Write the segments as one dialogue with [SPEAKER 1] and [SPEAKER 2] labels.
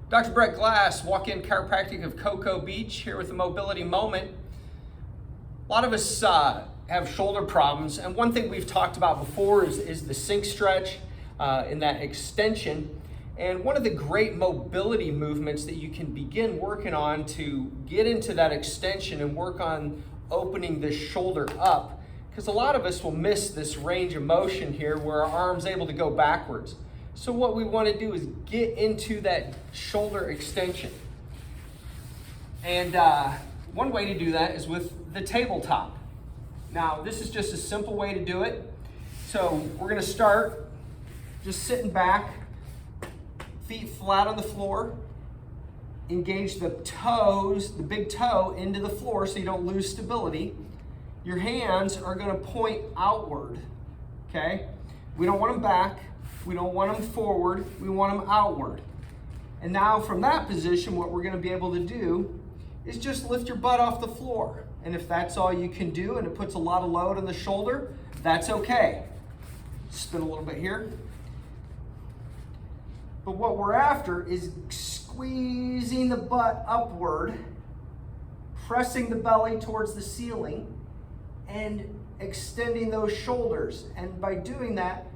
[SPEAKER 1] Dr. Bret Glas, walk-in chiropractic of Cocoa Beach, here with a mobility moment. A lot of us have shoulder problems, and one thing we've talked about before is the sink stretch in that extension. And one of the great mobility movements that you can begin working on to get into that extension and work on opening the shoulder up, because a lot of us will miss this range of motion here where our arm's able to go backwards. So what we want to do is get into that shoulder extension. And one way to do that is with the tabletop. Now, this is just a simple way to do it. So we're going to start just sitting back, feet flat on the floor. Engage the toes, the big toe, into the floor so you don't lose stability. Your hands are going to point outward, okay? We don't want them back. We don't want them forward. We want them outward. And now from that position, what we're going to be able to do is just lift your butt off the floor. And if that's all you can do and it puts a lot of load on the shoulder, that's okay. Spin a little bit here. But what we're after is squeezing the butt upward, pressing the belly towards the ceiling, and extending those shoulders. And by doing that,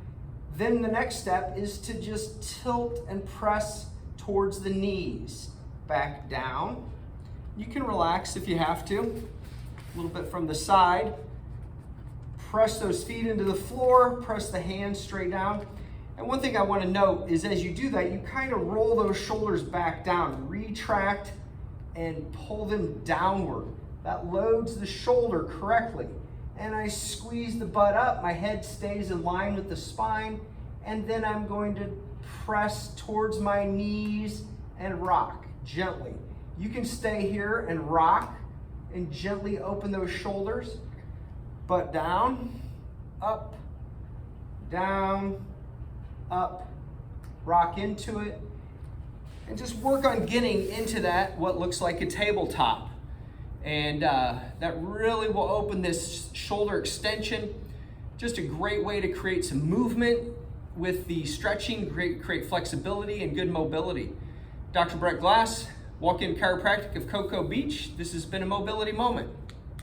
[SPEAKER 1] then the next step is to just tilt and press towards the knees. Back down. You can relax if you have to. A little bit from the side. Press those feet into the floor. Press the hands straight down. And one thing I want to note is as you do that, you kind of roll those shoulders back down. Retract and pull them downward. That loads the shoulder correctly. And I squeeze the butt up, my head stays in line with the spine, and then I'm going to press towards my knees and rock gently. You can stay here and rock and gently open those shoulders. Butt down, up, down, up, rock into it, and just work on getting into that, what looks like a tabletop. And that really will open this shoulder extension. Just a great way to create some movement with the stretching, create flexibility and good mobility. Dr. Bret Glas, walk-in chiropractic of Cocoa Beach. This has been a mobility moment.